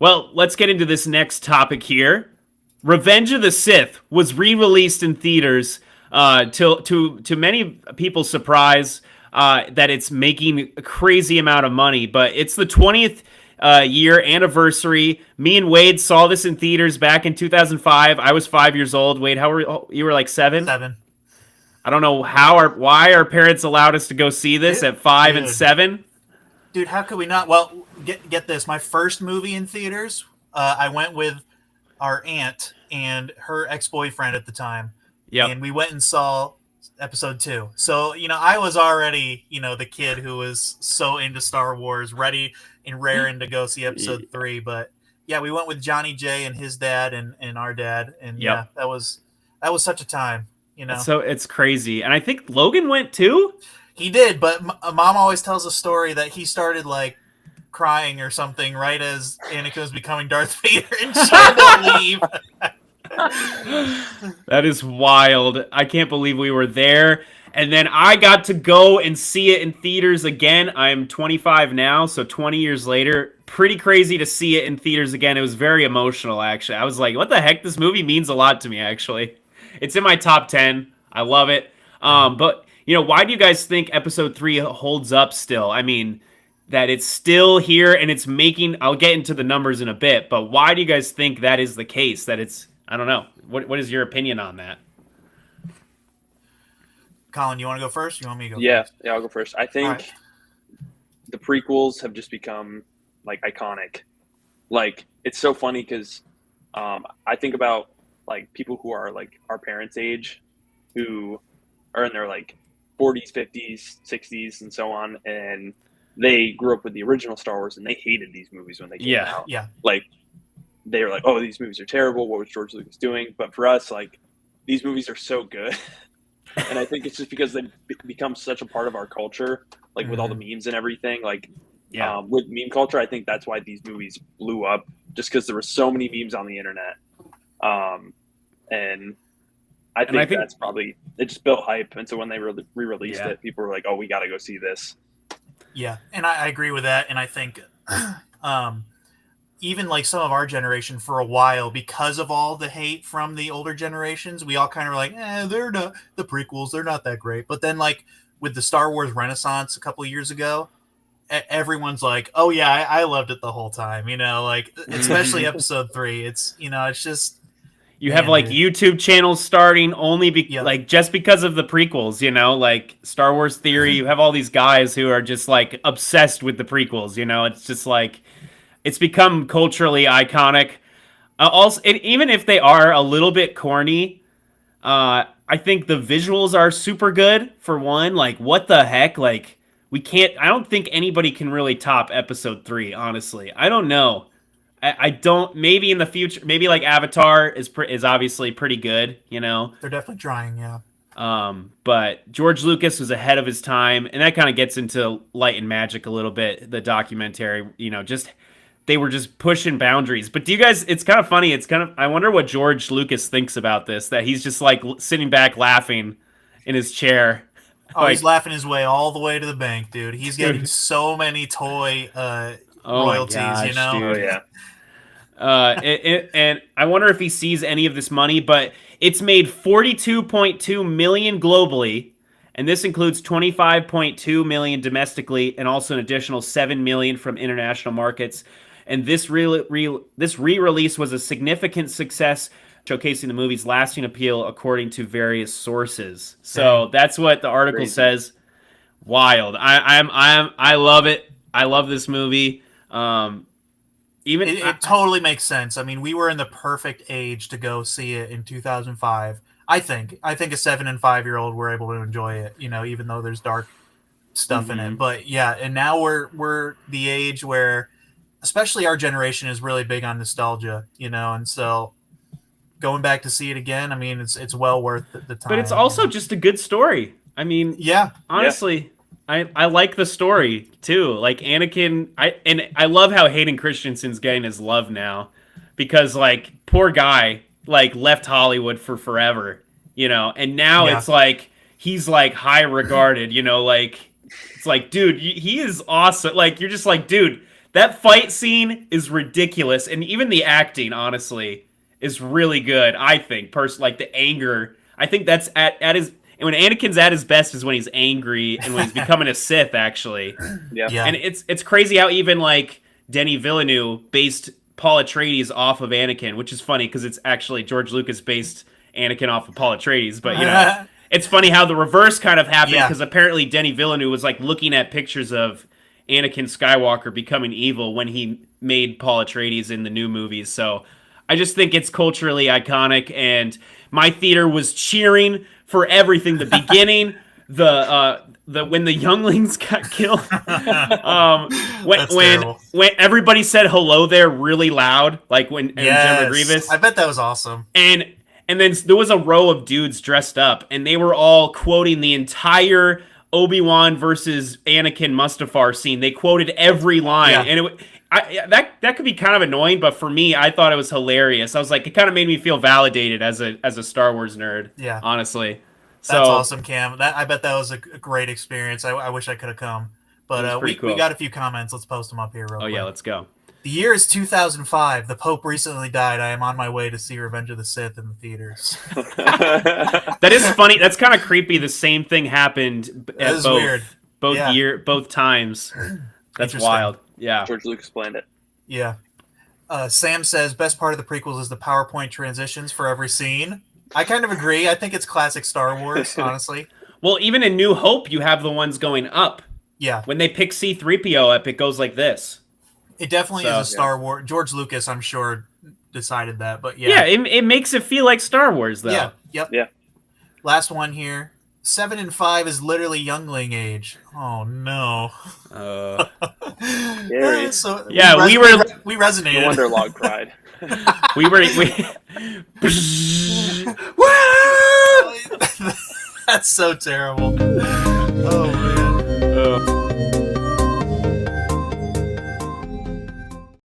Well, let's get into this next topic here. Revenge of the Sith was re-released in theaters. To many people's surprise, that it's making a crazy amount of money. But it's the 20th year anniversary. Me and Wade saw this in theaters back in 2005. I was 5 years old. Wade, how were you? Were like seven? 7. I don't know why our parents allowed us to go see this at 5 and 7. Dude, how could we not? Well, get this. My first movie in theaters, I went with our aunt and her ex-boyfriend at the time. Yep. And we went and saw episode 2. So, I was already, the kid who was so into Star Wars, ready and raring to go see episode 3. But yeah, we went with Johnny J and his dad and our dad. And yeah, that was such a time, So it's crazy. And I think Logan went too. He did, but Mom always tells a story that he started like crying or something right as Anakin was becoming Darth Vader and trying to leave. That is wild. I can't believe we were there. And then I got to go and see it in theaters again. I'm 25 now, so 20 years later. Pretty crazy to see it in theaters again. It was very emotional, actually. I was like, what the heck? This movie means a lot to me, actually. It's in my top 10. I love it. But, why do you guys think episode 3 holds up still? I mean, that it's still here and it's making... I'll get into the numbers in a bit, but why do you guys think that is the case? That it's... I don't know. What is your opinion on that? Colin, you want to go first? You want me to go first? Yeah, I'll go first. I think the prequels have just become, like, iconic. Like, it's so funny because I think about, like, people who are, like, our parents' age who are in their, like, 40s, 50s, 60s, and so on, and they grew up with the original Star Wars, and they hated these movies when they came out. Yeah. Like, they were like, oh, these movies are terrible. What was George Lucas doing? But for us, like, these movies are so good. And I think it's just because they've become such a part of our culture, like, with all the memes and everything. Like, with meme culture, I think that's why these movies blew up, just because there were so many memes on the internet. And I think that's probably, it just built hype. And so when they re-released it, people were like, oh, we got to go see this. Yeah, and I agree with that. And I think even like some of our generation for a while, because of all the hate from the older generations, we all kind of were like, they're not, the prequels, they're not that great. But then like with the Star Wars Renaissance a couple of years ago, everyone's like, oh yeah, I loved it the whole time, like especially episode 3. It's, it's just... You have like YouTube channels starting only like just because of the prequels, like Star Wars Theory. You have all these guys who are just like obsessed with the prequels. It's just like it's become culturally iconic. Also, even if they are a little bit corny, I think the visuals are super good. For one, like what the heck, like we can't. I don't think anybody can really top episode 3. Honestly, I don't know. I don't. Maybe in the future, maybe like Avatar is obviously pretty good. They're definitely trying, yeah. But George Lucas was ahead of his time, and that kind of gets into Light and Magic a little bit. The documentary, just they were just pushing boundaries. But do you guys? It's kind of funny. It's kind of. I wonder what George Lucas thinks about this. That he's just like sitting back laughing in his chair. Oh, he's laughing his way all the way to the bank, dude. He's getting so many toy royalties, Dude. Oh yeah. And I wonder if he sees any of this money, but it's made $42.2 million globally, and this includes $25.2 million domestically, and also an additional $7 million from international markets. And this re-release was a significant success, showcasing the movie's lasting appeal according to various sources. So that's what the article says. Wild. I love it. I love this movie. It totally makes sense. I mean, we were in the perfect age to go see it in 2005. I think a 7 and 5-year-old were able to enjoy it, even though there's dark stuff in it. But yeah, and now we're the age where, especially our generation, is really big on nostalgia, and so going back to see it again, I mean, it's well worth the time. But it's also just a good story. I mean, honestly. Yeah. I like the story too. Like Anakin, I love how Hayden Christensen's getting his love now, because like poor guy like left Hollywood for forever, and now it's like he's like high regarded, like it's like, dude, he is awesome. Like you're just like, dude, That fight scene is ridiculous, and even the acting, honestly, is really good. I think, like the anger. I think that's at his. And when Anakin's at his best is when he's angry and when he's becoming a Sith, actually. Yeah. And it's crazy how even like Denis Villeneuve based Paul Atreides off of Anakin, which is funny because it's actually George Lucas based Anakin off of Paul Atreides. But, you know, it's funny how the reverse kind of happened because apparently Denis Villeneuve was like looking at pictures of Anakin Skywalker becoming evil when he made Paul Atreides in the new movies. So I just think it's culturally iconic, and my theater was cheering for everything. The beginning, the when the younglings got killed, when everybody said hello there really loud, like when General Grievous. I bet that was awesome. And then there was a row of dudes dressed up, and they were all quoting the entire Obi-Wan versus Anakin Mustafar scene. They quoted every line, and that could be kind of annoying, but for me, I thought it was hilarious. I was like, it kind of made me feel validated as a Star Wars nerd. Yeah, honestly, that's awesome, Cam. I bet that was a great experience. I wish I could have come, but we got a few comments. Let's post them up here real quick. Yeah, let's go. The year is 2005. The Pope recently died. I am on my way to see Revenge of the Sith in the theaters. That is funny. That's kind of creepy. The same thing happened at both times. That's wild. Yeah. George Lucas explained it. Yeah. Sam says best part of the prequels is the PowerPoint transitions for every scene. I kind of agree. I think it's classic Star Wars, honestly. Well, even in New Hope, you have the ones going up. Yeah. When they pick C-3PO up, it goes like this. It definitely is a Star Wars. George Lucas, I'm sure, decided that. But yeah, it makes it feel like Star Wars, though. Yeah. Yep. Yeah. Last one here. 7 and 5 is literally youngling age. Oh no. So we No resonated. wonder Log cried. That's so terrible. Oh man.